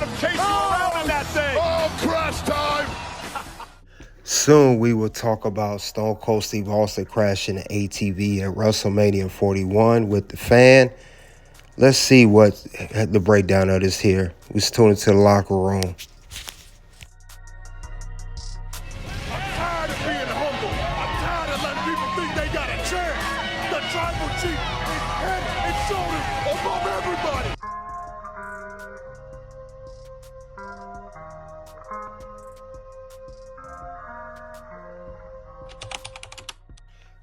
got him chasing around in that thing. Oh, crash time! Soon we will talk about Stone Cold Steve Austin crashing the ATV at WrestleMania 41 with the fan. Let's see what the breakdown of this here. Let's tune into the locker room. I'm tired of being humble. I'm tired of letting people think they got a chance. The tribal chief is head and shoulders above everybody.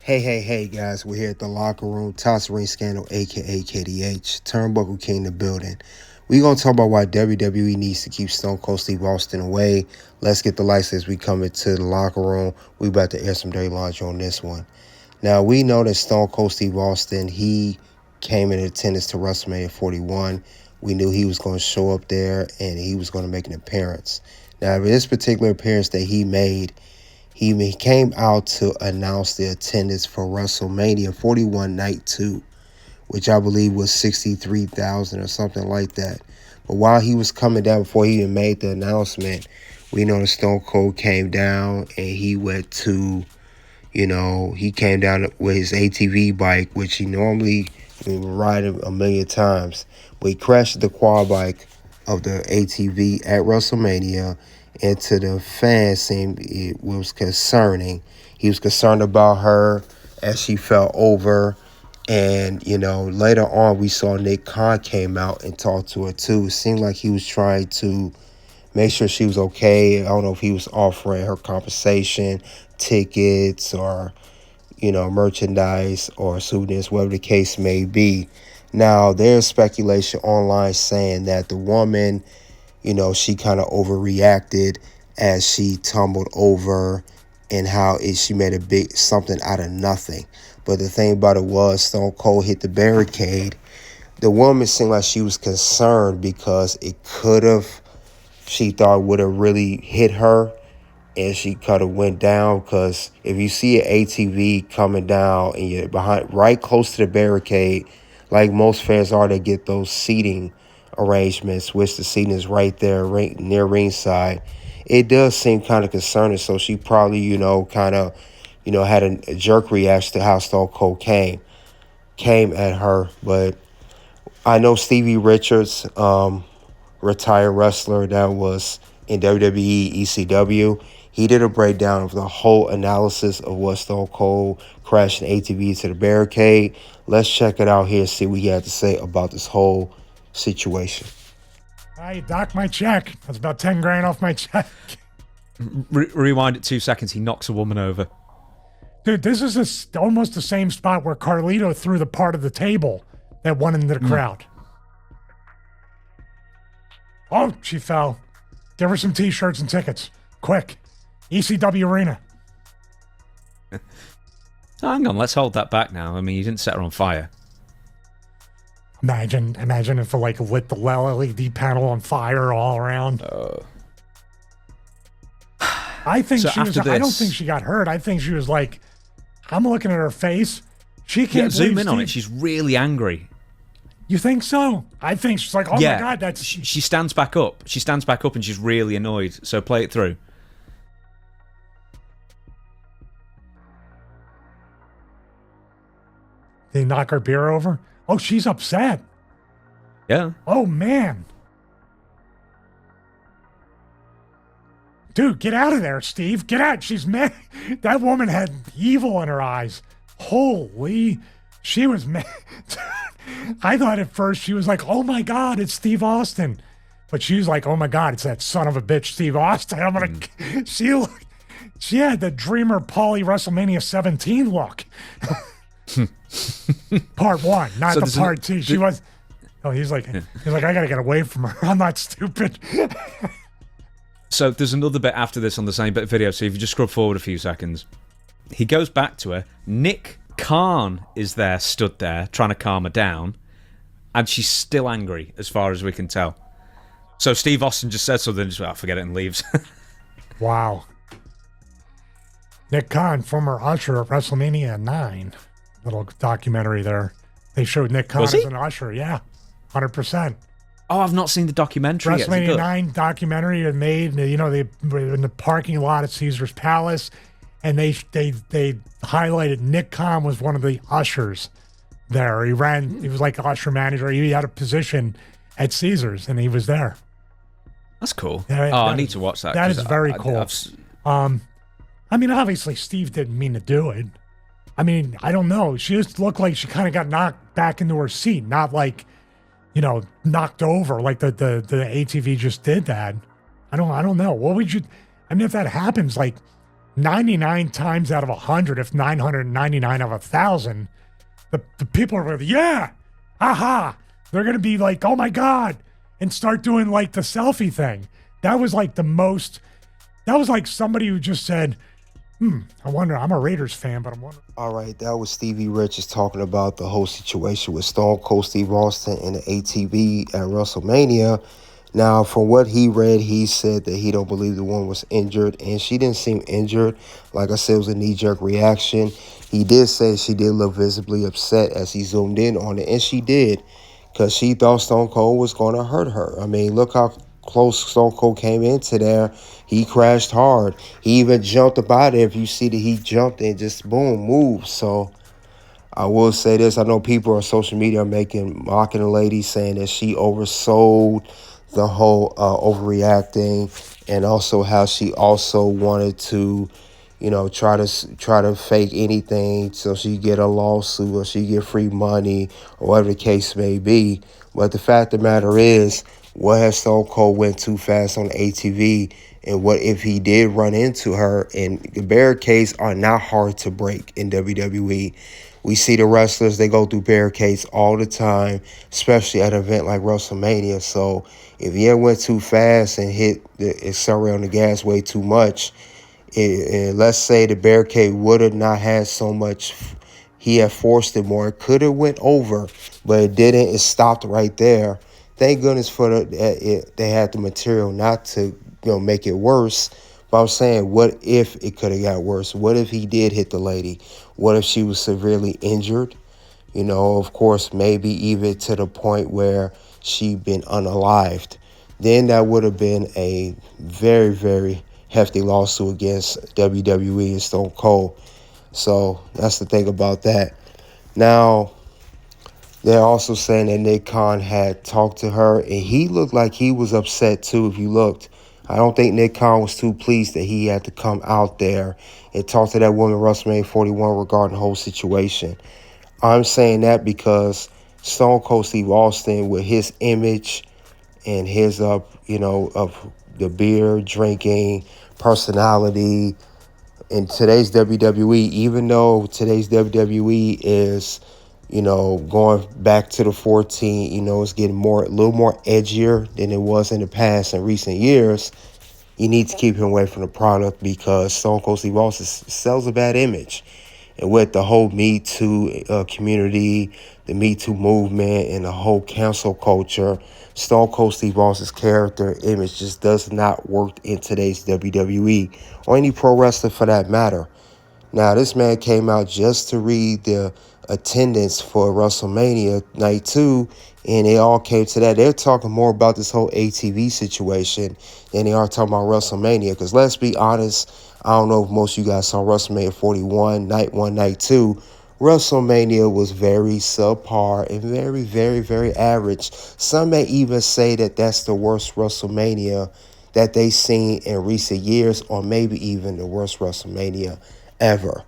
Hey, guys. We're here at the locker room. Toss Ring Scandal, a.k.a. KDH. Turnbuckle King in the building. We're going to talk about why WWE needs to keep Stone Cold Steve Austin away. Let's get the lights as we come into the locker room. We about to air some dirty laundry on this one. Now, we know that Stone Cold Steve Austin, he came in attendance to WrestleMania 41. We knew he was going to show up there and he was going to make an appearance. Now, this particular appearance that he made, he came out to announce the attendance for WrestleMania 41 Night 2, which I believe was 63,000 or something like that. But while he was coming down, before he even made the announcement, we know that Stone Cold came down and he went to, he came down with his ATV bike, which he normally would ride a million times. But he crashed the quad bike of the ATV at WrestleMania. And to the fans, seemed it was concerning. He was concerned about her as she fell over. And, later on, we saw Nick Khan came out and talked to her, too. It seemed like he was trying to make sure she was okay. I don't know if he was offering her compensation, tickets, or, merchandise or souvenirs, whatever the case may be. Now, there's speculation online saying that the woman, she kind of overreacted as she tumbled over and how she made a big something out of nothing. But the thing about it was Stone Cold hit the barricade. The woman seemed like she was concerned because it could have, she thought would have really hit her and she kind of went down, because if you see an ATV coming down and you're behind, right close to the barricade, like most fans are, they get those seating arrangements, which the seating is right there, right near ringside. It does seem kind of concerning. So she probably, kind of, had a jerk reaction to how Stone Cold came at her. But I know Stevie Richards, retired wrestler that was in WWE, ECW, he did a breakdown of the whole analysis of what Stone Cold crashed an ATV to the barricade. Let's check it out here, see what he had to say about this whole situation. I docked my check. That's about 10 grand off my check. Rewind it 2 seconds. He knocks a woman over. Dude, this is almost the same spot where Carlito threw the part of the table that went into the crowd. Oh, she fell. Give her some T-shirts and tickets. Quick. ECW Arena. Hang on, let's hold that back now. I mean, you didn't set her on fire. Imagine if it lit the LED panel on fire all around. I think so she was. I don't think she got hurt. I think she was like, I'm looking at her face. She can't zoom in Steve. on it. She's really angry. You think so? I think she's like, oh my God, that's. She stands back up. She stands back up and she's really annoyed. So play it through. Did he knock her beer over? Oh, she's upset. Yeah. Oh, man. Dude, get out of there, Steve. Get out. She's mad. That woman had evil in her eyes. Holy. She was mad. I thought at first she was like, oh, my God, it's Steve Austin. But she was like, oh, my God, it's that son of a bitch, Steve Austin. I'm going to... She had the Dreamer Paulie WrestleMania 17 look. Part one, not so the part two. She was. Oh, he's like, I gotta get away from her. I'm not stupid. So there's another bit after this on the same bit of video. So if you just scrub forward a few seconds, he goes back to her. Nick Khan is there, stood there, trying to calm her down, and she's still angry, as far as we can tell. So Steve Austin just said something, just forget it, and leaves. Wow. Nick Khan, former usher at WrestleMania 9. Little documentary there. They showed Nick Khan as an usher. Yeah, 100%. Oh, I've not seen the documentary yet. Is it WrestleMania good? 9 documentary they made. You know, they were in the parking lot at Caesar's Palace, and they highlighted Nick Khan was one of the ushers there. He was like usher manager. He had a position at Caesar's, and he was there. That's cool. I need to watch that. That 'cause is very I- cool. I mean, obviously, Steve didn't mean to do it. I mean, I don't know. She just looked like she kind of got knocked back into her seat, not like, you know, knocked over like the ATV just did that. I don't know. What would you? I mean, if that happens, like 99 times out of 100, if 999 out of 1,000, the people are like, yeah, aha. They're gonna be like, oh my god, and start doing like the selfie thing. That was like the most. That was like somebody who just said, I wonder, I'm a Raiders fan, but I'm wondering. All right, that was Stevie Richards talking about the whole situation with Stone Cold Steve Austin and the ATV at WrestleMania. Now, from what he read, he said that he don't believe the woman was injured, and she didn't seem injured. Like I said, it was a knee-jerk reaction. He did say she did look visibly upset as he zoomed in on it, and she did, because she thought Stone Cold was going to hurt her. I mean, look how close Stone Cold came into there. He crashed hard. He even jumped about it. If you see that he jumped and just boom, moved. So I will say this. I know people on social media are mocking the lady, saying that she oversold the whole overreacting, and also how she also wanted to, you know, try to fake anything so she get a lawsuit or she get free money or whatever the case may be. But the fact of the matter is, what has Stone Cold went too fast on the ATV, and what if he did run into her? And the barricades are not hard to break in WWE. We see the wrestlers, they go through barricades all the time, especially at an event like WrestleMania. So if he went too fast and hit the accelerator on the gas way too much, and let's say the barricade would have not had so much, he had forced it more, it could have went over, but it didn't. It stopped right there. Thank goodness for they had the material not to make it worse. But I'm saying, what if it could have got worse? What if he did hit the lady? What if she was severely injured? You know, of course, maybe even to the point where she'd been unalived. Then that would have been a very, very hefty lawsuit against WWE and Stone Cold. So that's the thing about that. Now, they're also saying that Nick Khan had talked to her, and he looked like he was upset too, if you looked. I don't think Nick Khan was too pleased that he had to come out there and talk to that woman at WrestleMania 41 regarding the whole situation. I'm saying that because Stone Cold Steve Austin, with his image and his, of the beer drinking personality in today's WWE, even though today's WWE is, going back to the 14, it's getting a little more edgier than it was in the past in recent years. You need to keep him away from the product because Stone Cold Steve Austin sells a bad image. And with the whole Me Too community, the Me Too movement, and the whole cancel culture, Stone Cold Steve Austin's character image just does not work in today's WWE or any pro wrestler for that matter. Now, this man came out just to read the attendance for WrestleMania Night 2, and they all came to that. They're talking more about this whole ATV situation than they are talking about WrestleMania. Because let's be honest, I don't know if most of you guys saw WrestleMania 41, Night 1, Night 2. WrestleMania was very subpar and very, very, very average. Some may even say that that's the worst WrestleMania that they've seen in recent years, or maybe even the worst WrestleMania ever.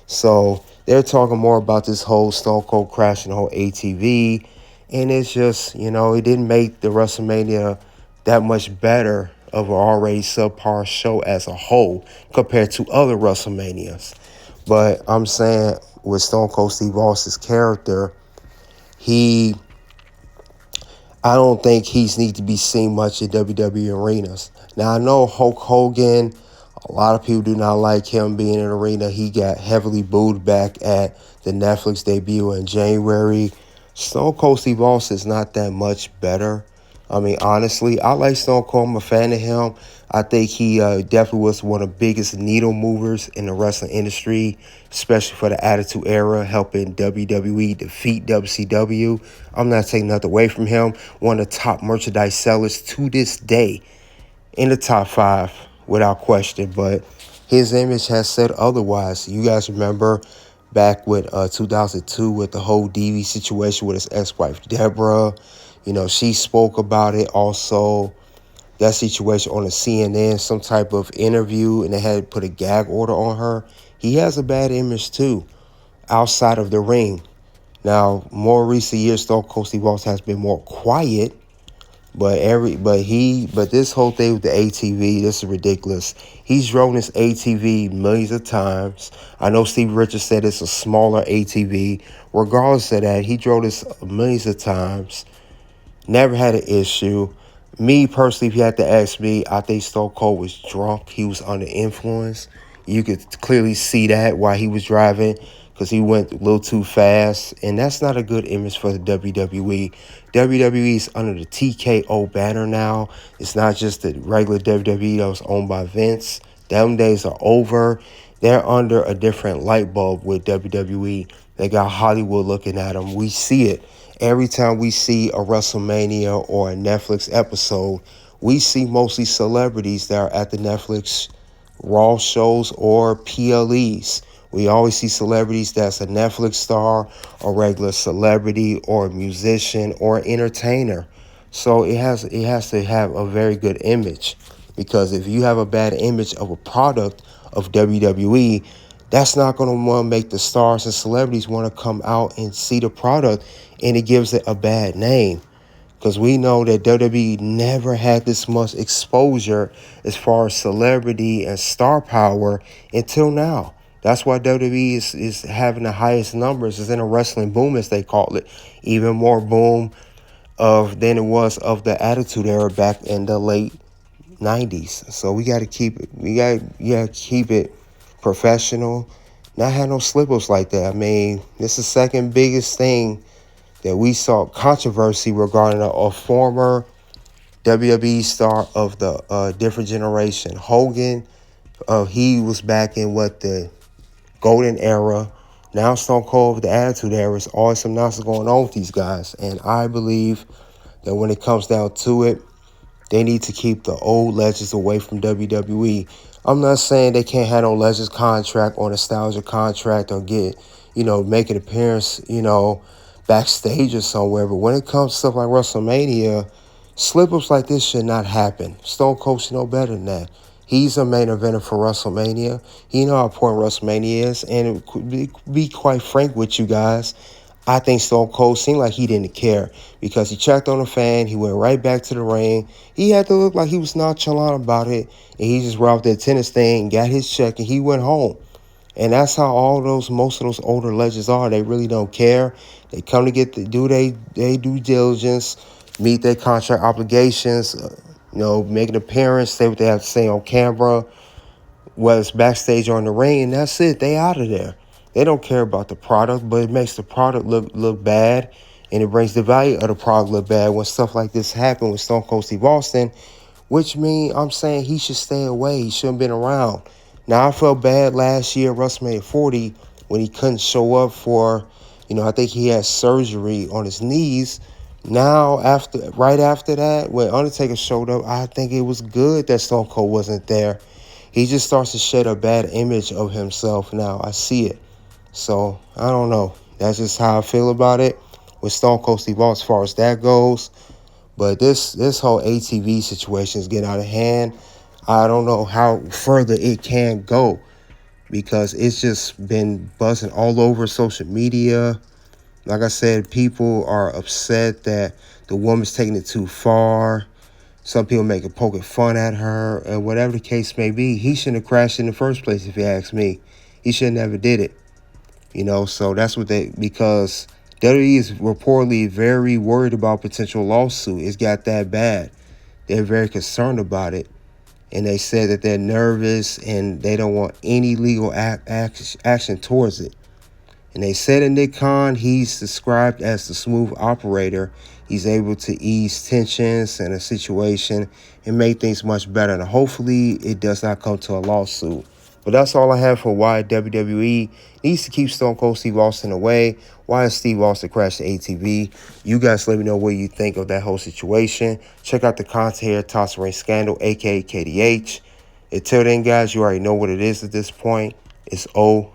So they're talking more about this whole Stone Cold crash and the whole ATV, and it's just, it didn't make the WrestleMania that much better of an already subpar show as a whole compared to other WrestleManias. But I'm saying with Stone Cold Steve Austin's character, I don't think he needs to be seen much in WWE arenas. Now, I know Hulk Hogan, a lot of people do not like him being in an arena. He got heavily booed back at the Netflix debut in January. Stone Cold Steve Austin is not that much better. I mean, honestly, I like Stone Cold. I'm a fan of him. I think he definitely was one of the biggest needle movers in the wrestling industry, especially for the Attitude Era, helping WWE defeat WCW. I'm not taking nothing away from him. One of the top merchandise sellers to this day, in the top 5, without question. But his image has said otherwise. You guys remember back with 2002 with the whole DV situation with his ex-wife, Deborah. You know, she spoke about it also. That situation on a CNN, some type of interview, and they had to put a gag order on her. He has a bad image too, outside of the ring. Now, more recent years, Stone Cold Steve Austin has been more quiet, but this whole thing with the ATV, this is ridiculous. He's drove this ATV millions of times. I know Steve Richards said it's a smaller ATV. Regardless of that, he drove this millions of times. Never had an issue. Me personally, if you had to ask me, I think Stone Cold was drunk. He was under influence. You could clearly see that while he was driving, because he went a little too fast. And that's not a good image for the WWE. WWE is under the TKO banner now. It's not just the regular WWE that was owned by Vince. Them days are over. They're under a different light bulb with WWE. They got Hollywood looking at them. We see it. Every time we see a WrestleMania or a Netflix episode, we see mostly celebrities that are at the Netflix Raw shows or PLEs. We always see celebrities that's a Netflix star, a regular celebrity, or a musician, or an entertainer. So it has to have a very good image, because if you have a bad image of a product of WWE, that's not going to want to make the stars and celebrities want to come out and see the product, and it gives it a bad name. Because we know that WWE never had this much exposure as far as celebrity and star power until now. That's why WWE is having the highest numbers. It's in a wrestling boom, as they call it. Even more boom than it was of the Attitude Era back in the late 90s. So we got to keep it. We got keep it professional. Not have no slip-ups like that. I mean, this is the second biggest thing that we saw controversy regarding a former WWE star of the different generation. Hogan, he was back in the Golden Era. Now Stone Cold, the Attitude Era. Is always some nonsense going on with these guys. And I believe that when it comes down to it, they need to keep the old legends away from WWE. I'm not saying they can't have no legends contract or nostalgia contract or make an appearance, backstage or somewhere. But when it comes to stuff like WrestleMania, slip-ups like this should not happen. Stone Cold should know better than that. He's a main eventer for WrestleMania. He know how important WrestleMania is. And be quite frank with you guys, I think Stone Cold seemed like he didn't care, because he checked on the fan. He went right back to the ring. He had to look like he was nonchalant about it. And he just robbed the attendance thing, got his check, and he went home. And that's how most of those older legends are. They really don't care. They come to do their due diligence, meet their contract obligations, make an appearance, say what they have to say on camera, whether it's backstage or in the ring, and that's it. They out of there. They don't care about the product, but it makes the product look bad, and it brings the value of the product look bad when stuff like this happen with Stone Cold Steve Austin, which means I'm saying he should stay away. He shouldn't have been around. Now, I felt bad last year, WrestleMania 40, when he couldn't show up for, I think he had surgery on his knees. Now, right after that, when Undertaker showed up, I think it was good that Stone Cold wasn't there. He just starts to shed a bad image of himself now. I see it. So, I don't know. That's just how I feel about it with Stone Cold Steve Austin as far as that goes. But this whole ATV situation is getting out of hand. I don't know how further it can go, because it's just been buzzing all over social media. Like I said, people are upset that the woman's taking it too far. Some people poking fun at her, and whatever the case may be, he shouldn't have crashed in the first place, if you ask me. He should never did it. So that's because WWE is reportedly very worried about potential lawsuit. It's got that bad. They're very concerned about it. And they said that they're nervous and they don't want any legal action towards it. And they said in Nick Khan, he's described as the smooth operator. He's able to ease tensions in a situation and make things much better. And hopefully it does not come to a lawsuit. But that's all I have for why WWE needs to keep Stone Cold Steve Austin away. Why is Steve Austin crashed the ATV? You guys let me know what you think of that whole situation. Check out the content here, Toss Ring Scandal, aka KDH. Until then, guys, you already know what it is at this point. It's OUT.